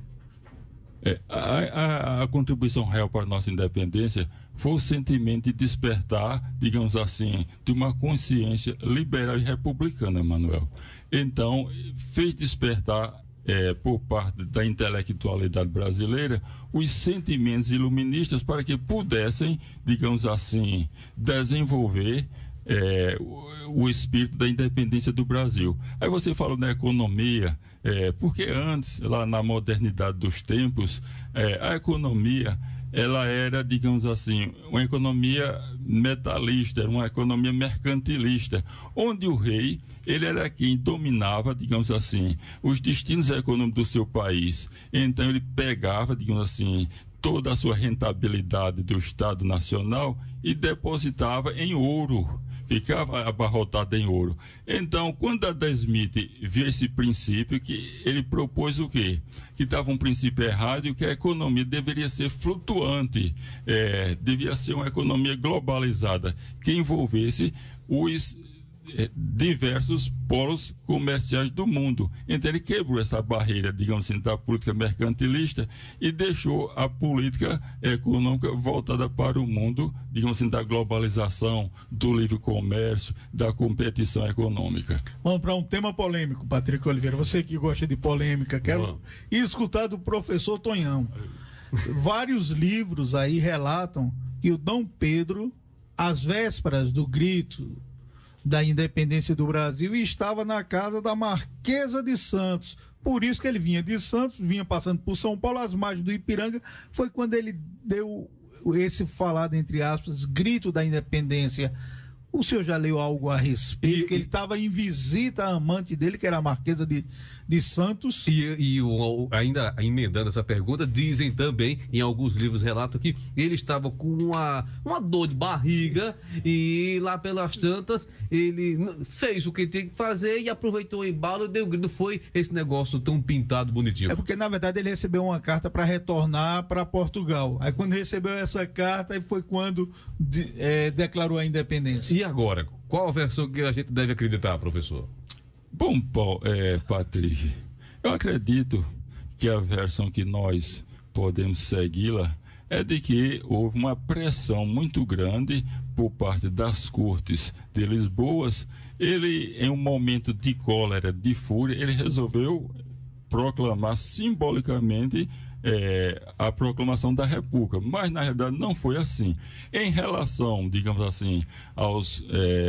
S3: A contribuição real para a nossa independência foi o sentimento de despertar, digamos assim, de uma consciência liberal e republicana, Manuel. Então, fez despertar, por parte da intelectualidade brasileira, os sentimentos iluministas para que pudessem, digamos assim, desenvolver o espírito da independência do Brasil. Aí você falou na economia, porque antes, lá na modernidade dos tempos, a economia, ela era, digamos assim, uma economia metalista, uma economia mercantilista, onde o rei, ele era quem dominava, digamos assim, os destinos econômicos do seu país. Então ele pegava, digamos assim, toda a sua rentabilidade do Estado Nacional e depositava em ouro, ficava abarrotada em ouro. Então, quando Adam Smith viu esse princípio, que ele propôs o quê? Que estava um princípio errado e que a economia deveria ser flutuante, devia ser uma economia globalizada, que envolvesse os diversos polos comerciais do mundo. Então ele quebrou essa barreira, digamos assim, da política mercantilista e deixou a política econômica voltada para o mundo, digamos assim, da globalização, do livre comércio, da competição econômica.
S17: Vamos para um tema polêmico, Patrick Oliveira. Você que gosta de polêmica, quero escutar do professor Tonhão. Vários livros aí relatam que o Dom Pedro às vésperas do grito da independência do Brasil e estava na casa da Marquesa de Santos. Por isso que ele vinha de Santos, vinha passando por São Paulo, às margens do Ipiranga, foi quando ele deu esse falado, entre aspas, grito da independência. O senhor já leu algo a respeito? Que ele estava em visita à amante dele, que era a Marquesa de Santos.
S2: Ainda emendando essa pergunta, dizem também, em alguns livros relatam que ele estava com uma dor de barriga e lá pelas tantas ele fez o que tem que fazer e aproveitou o embalo e deu grito. Foi esse negócio tão pintado, bonitinho.
S17: É porque, na verdade, ele recebeu uma carta para retornar para Portugal. Aí, quando recebeu essa carta, foi quando declarou a independência.
S2: E agora, qual a versão que a gente deve acreditar, professor?
S3: Bom, Patrick, eu acredito que a versão que nós podemos segui-la é de que houve uma pressão muito grande por parte das cortes de Lisboa. Ele, em um momento de cólera, de fúria, ele resolveu proclamar simbolicamente a proclamação da República, mas na realidade não foi assim. Em relação, digamos assim, aos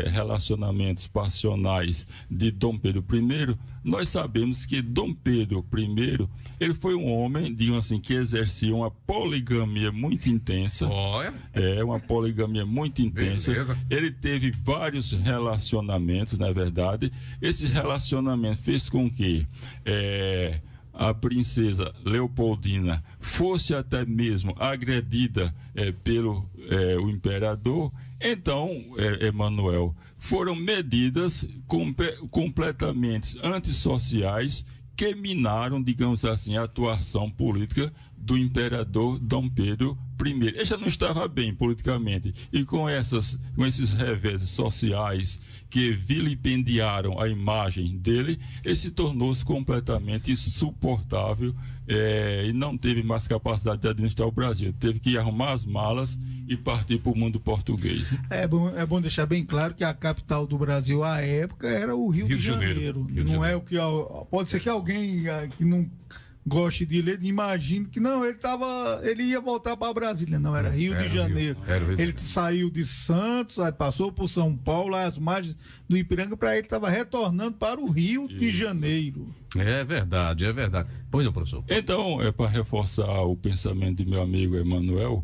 S3: relacionamentos passionais de Dom Pedro I, nós sabemos que Dom Pedro I, ele foi um homem, digamos assim, que exercia uma poligamia muito intensa. Uma poligamia muito intensa. Beleza. Ele teve vários relacionamentos, na verdade. Esse relacionamento fez com que a princesa Leopoldina fosse até mesmo agredida pelo o imperador. Então, Emanuel, foram medidas completamente antissociais que minaram, digamos assim, a atuação política do imperador Dom Pedro I. Ele já não estava bem politicamente, e com esses reveses sociais que vilipendiaram a imagem dele, ele se tornou-se completamente insuportável e não teve mais capacidade de administrar o Brasil. Teve que arrumar as malas e partir para o mundo português. É
S17: bom deixar bem claro que a capital do Brasil à época era o Rio de Janeiro. Não é o que pode ser que alguém que não goste de ler, imagine que não, ele ia voltar para Brasília. Não, era Rio de Janeiro. Ele saiu de Santos, aí passou por São Paulo, às margens do Ipiranga, para ele estava retornando para o Rio de Janeiro.
S2: É verdade. Pois não, professor.
S3: Então, para reforçar o pensamento de meu amigo Emanuel,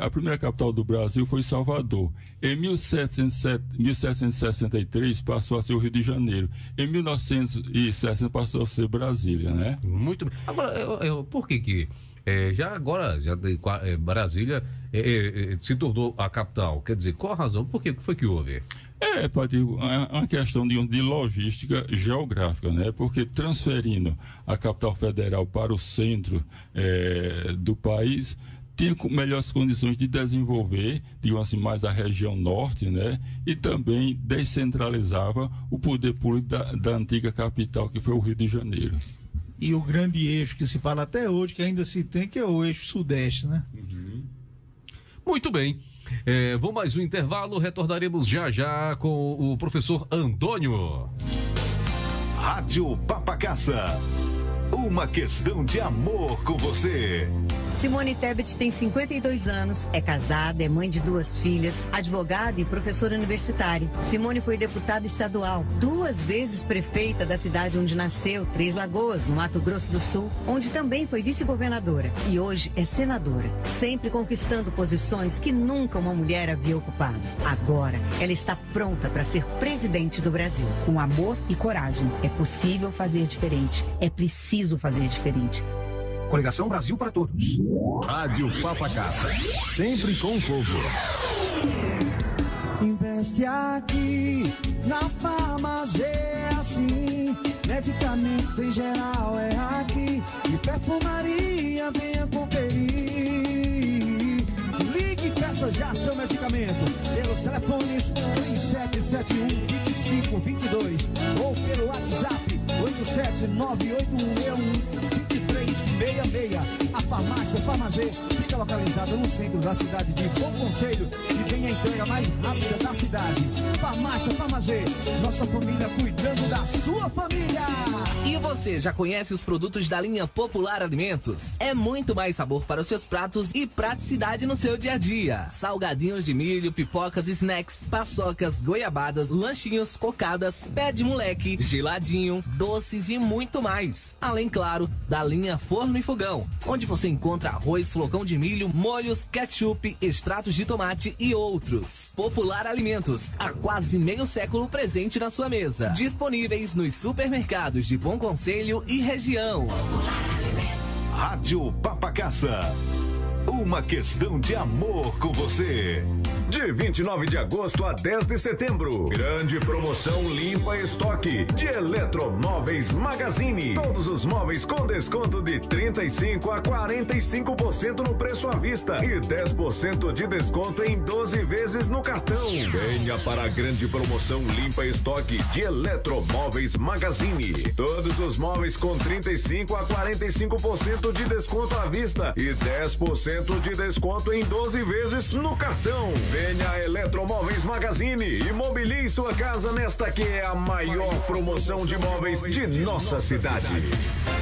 S3: a primeira capital do Brasil foi Salvador. Em 1763 passou a ser o Rio de Janeiro. Em 1960 passou a ser Brasília, né?
S2: Muito bem. Agora, por que Brasília se tornou a capital? Quer dizer, qual a razão? Por que foi que houve?
S3: É uma questão de logística geográfica, né? Porque transferindo a capital federal para o centro do país, tinha melhores condições de desenvolver, digamos assim, mais a região norte, né? E também descentralizava o poder político da antiga capital, que foi o Rio de Janeiro.
S17: E o grande eixo que se fala até hoje, que ainda se tem, que é o eixo sudeste, né?
S2: Uhum. Muito bem. Vou mais um intervalo, retornaremos já com o professor Antônio.
S14: Rádio Papacaça. Uma questão de amor com você.
S18: Simone Tebet tem 52 anos, é casada, é mãe de 2 filhas, advogada e professora universitária. Simone foi deputada estadual, 2 vezes prefeita da cidade onde nasceu, Três Lagoas, no Mato Grosso do Sul, onde também foi vice-governadora e hoje é senadora, sempre conquistando posições que nunca uma mulher havia ocupado. Agora, ela está pronta para ser presidente do Brasil.
S4: Com amor e coragem, é possível fazer diferente, é preciso fazer diferente.
S1: Coligação Brasil para Todos. Rádio Papacaça, sempre com o povo.
S19: Investe aqui, na Farmagê é assim. Medicamentos em geral é aqui. E perfumaria, venha conferir. Ligue e peça já seu medicamento pelos telefones 3771-2522 ou pelo WhatsApp 87981612366. A farmácia Farmagê fica fica localizada no centro da cidade de Bom Conselho e tem a entrega mais rápida da cidade. Farmácia Farmazê, nossa família cuidando da sua família.
S20: E você já conhece os produtos da linha Popular Alimentos? É muito mais sabor para os seus pratos e praticidade no seu dia a dia. Salgadinhos de milho, pipocas, snacks, paçocas, goiabadas, lanchinhos, cocadas, pé de moleque, geladinho, doces e muito mais. Além, claro, da linha Forno e Fogão, onde você encontra arroz, flocão de milho, molhos, ketchup, extratos de tomate e outros. Popular Alimentos, há quase meio século presente na sua mesa. Disponíveis nos supermercados de Bom Conselho e região.
S1: Rádio Papacaça. Uma questão de amor com você. De 29 de agosto a 10 de setembro. Grande promoção Limpa Estoque de Eletromóveis Magazine. Todos os móveis com desconto de 35% a 45% no preço à vista e 10% de desconto em 12 vezes no cartão. Venha para a grande promoção Limpa Estoque de Eletromóveis Magazine. Todos os móveis com 35% a 45% de desconto à vista e 10% de desconto em 12 vezes no cartão. Venha a Eletromóveis Magazine e mobilie sua casa nesta que é a maior promoção de móveis de nossa cidade.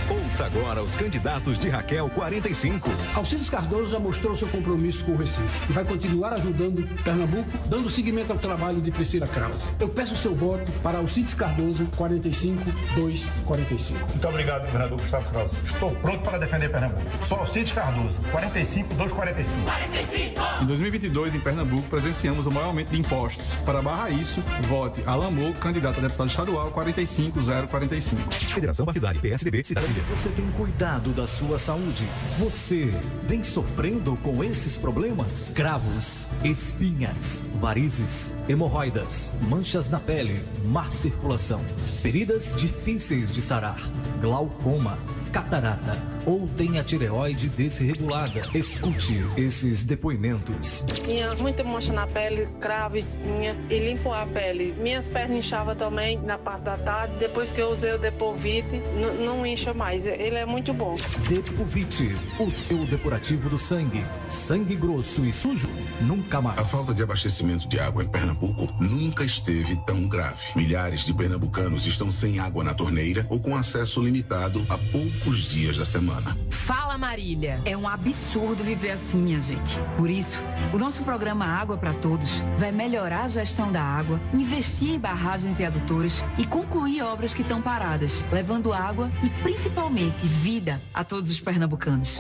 S1: Ouça agora os candidatos de Raquel 45.
S21: Alcides Cardoso já mostrou seu compromisso com o Recife e vai continuar ajudando Pernambuco, dando seguimento ao trabalho de Priscila Krause. Eu peço o seu voto para Alcides Cardoso 45-245.
S22: Muito obrigado, governador Gustavo Krause. Estou pronto para defender Pernambuco. Sou Alcides Cardoso 45-245.
S23: Em 2022, em Pernambuco, presenciamos o maior aumento de impostos. Para barrar isso, vote Alan Moura, candidato a deputado estadual 45045.
S1: Federação Partidária PSDB Cidadania.
S10: Você tem cuidado da sua saúde? Você vem sofrendo com esses problemas? Cravos, espinhas, varizes, hemorroidas, manchas na pele, má circulação, feridas difíceis de sarar, glaucoma, catarata ou tem a tireoide desregulada. Escute esses depoimentos.
S24: Tinha muita mancha na pele, cravo, espinha e limpo a pele. Minhas pernas inchavam também na parte da tarde. Depois que eu usei o Depovite, não incha mais. Ele é muito bom.
S10: Depovite, o seu depurativo do sangue. Sangue grosso e sujo, nunca mais.
S25: A falta de abastecimento de água em Pernambuco nunca esteve tão grave. Milhares de pernambucanos estão sem água na torneira ou com acesso limitado a poucos dias da semana.
S26: Fala, Marília. É um absurdo viver assim, minha gente. Por isso, o nosso programa Água para Todos vai melhorar a gestão da água, investir em barragens e adutoras e concluir obras que estão paradas, levando água e principalmente vida a todos os pernambucanos.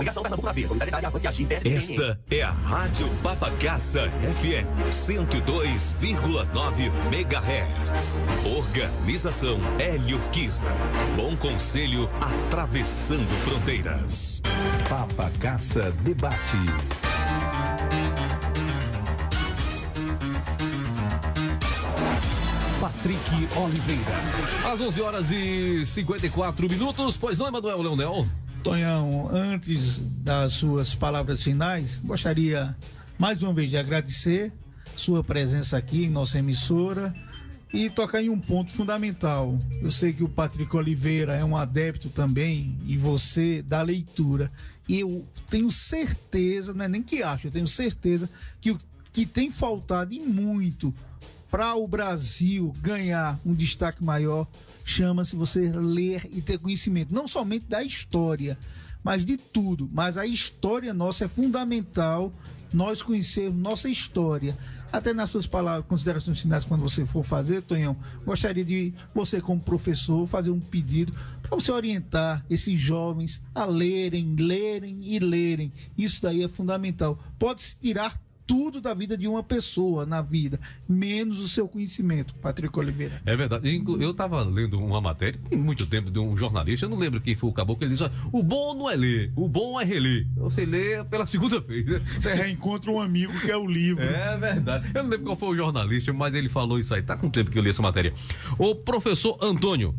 S1: Esta é a Rádio Papacaça FM 102,9 MHz. Organização Hélio Urquiza. Bom Conselho atravessando fronteiras. Papacaça Debate.
S10: Patrick Oliveira.
S2: Às 11h54, pois não, Emanuel Leonel?
S17: Tonhão, antes das suas palavras finais, gostaria mais uma vez de agradecer sua presença aqui em nossa emissora e tocar em um ponto fundamental. Eu sei que o Patrick Oliveira é um adepto também, e você, da leitura. E eu tenho certeza, não é nem que acho, eu tenho certeza que o que tem faltado e muito para o Brasil ganhar um destaque maior chama-se você ler e ter conhecimento, não somente da história, mas de tudo. Mas a história nossa é fundamental, nós conhecermos nossa história. Até nas suas palavras, considerações finais, quando você for fazer, Tonhão, gostaria de você, como professor, fazer um pedido para você orientar esses jovens a lerem e lerem. Isso daí é fundamental. Pode-se tirar tudo da vida de uma pessoa na vida, menos o seu conhecimento, Patrick Oliveira.
S2: É verdade. Eu estava lendo uma matéria, tem muito tempo, de um jornalista, eu não lembro quem foi o caboclo, ele disse: o bom não é ler, o bom é reler. Você lê pela segunda vez, né?
S17: Você reencontra um amigo que é o livro.
S2: É verdade. Eu não lembro qual foi o jornalista, mas ele falou isso aí. Tá com tempo que eu li essa matéria. O professor Antônio,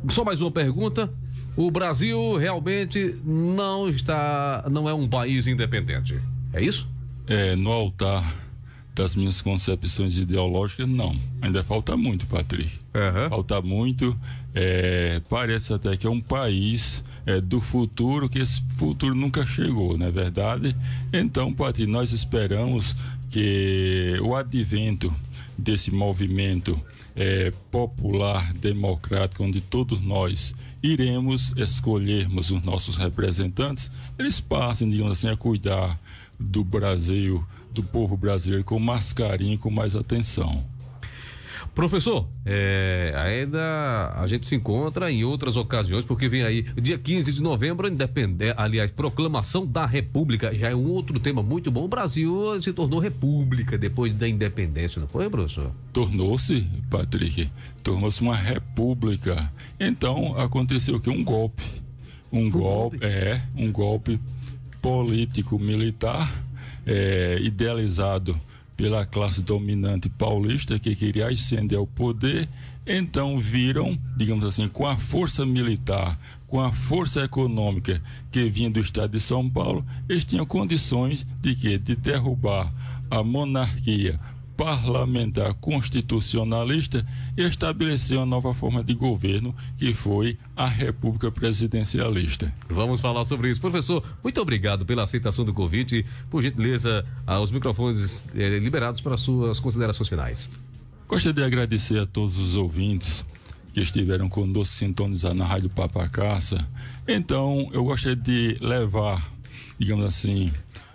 S2: só mais uma pergunta. O Brasil realmente não é um país independente. É isso?
S3: No altar das minhas concepções ideológicas, não. Ainda falta muito, Patrick. Falta muito. Parece até que é um país do futuro, que esse futuro nunca chegou, não é verdade? Então, Patrick, nós esperamos que o advento desse movimento popular, democrático, onde todos nós iremos escolhermos os nossos representantes, eles passem, digamos assim, a cuidar do Brasil, do povo brasileiro com mais carinho, com mais atenção.
S2: Professor, ainda a gente se encontra em outras ocasiões, porque vem aí, dia 15 de novembro, proclamação da República, já é um outro tema muito bom. O Brasil se tornou república depois da independência, não foi, professor?
S3: Tornou-se, Patrick, tornou-se uma república. Então, aconteceu que um golpe político-militar, idealizado pela classe dominante paulista que queria ascender ao poder. Então viram, digamos assim, com a força militar, com a força econômica que vinha do estado de São Paulo, eles tinham condições de derrubar a monarquia parlamentar constitucionalista e estabelecer uma nova forma de governo, que foi a República Presidencialista.
S2: Vamos falar sobre isso. Professor, muito obrigado pela aceitação do convite. Por gentileza, os microfones liberados para suas considerações finais.
S3: Gostaria de agradecer a todos os ouvintes que estiveram conosco sintonizados na Rádio Papacaça. Então, eu gostaria de levar, digamos assim,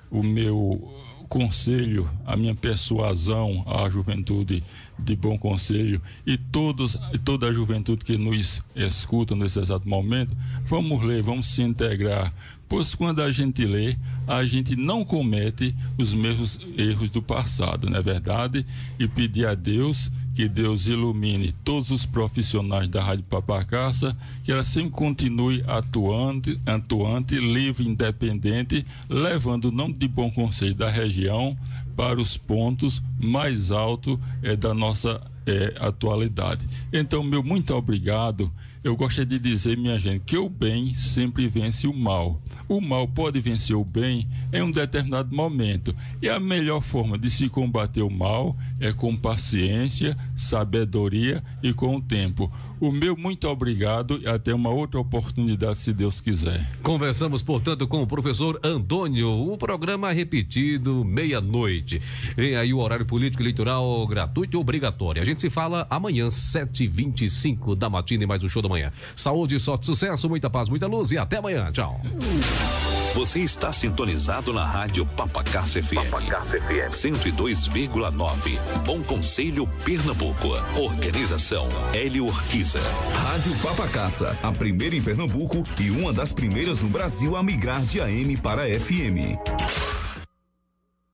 S3: o meu conselho, a minha persuasão à juventude de Bom Conselho e toda a juventude que nos escuta nesse exato momento. Vamos ler, vamos se integrar, pois quando a gente lê, a gente não comete os mesmos erros do passado, não é verdade? E pedir a Deus que Deus ilumine todos os profissionais da Rádio Papacaça, que ela sempre continue atuante, livre, independente, levando o nome de Bom Conselho da região para os pontos mais altos da nossa atualidade. Então, meu muito obrigado. Eu gostaria de dizer, minha gente, que o bem sempre vence o mal. O mal pode vencer o bem em um determinado momento. E a melhor forma de se combater o mal é com paciência, sabedoria e com o tempo. O meu muito obrigado e até uma outra oportunidade, se Deus quiser.
S2: Conversamos, portanto, com o professor Antônio, um programa repetido, meia-noite. Vem aí o horário político eleitoral gratuito e obrigatório. A gente se fala amanhã, 7h25 da matina, e mais um show da manhã. Saúde, sorte, sucesso, muita paz, muita luz e até amanhã. Tchau.
S1: Você está sintonizado na Rádio Papacaça FM. 102,9. Bom Conselho, Pernambuco. Organização Hélio Urquiza. Rádio Papacaça, a primeira em Pernambuco e uma das primeiras no Brasil a migrar de AM para FM.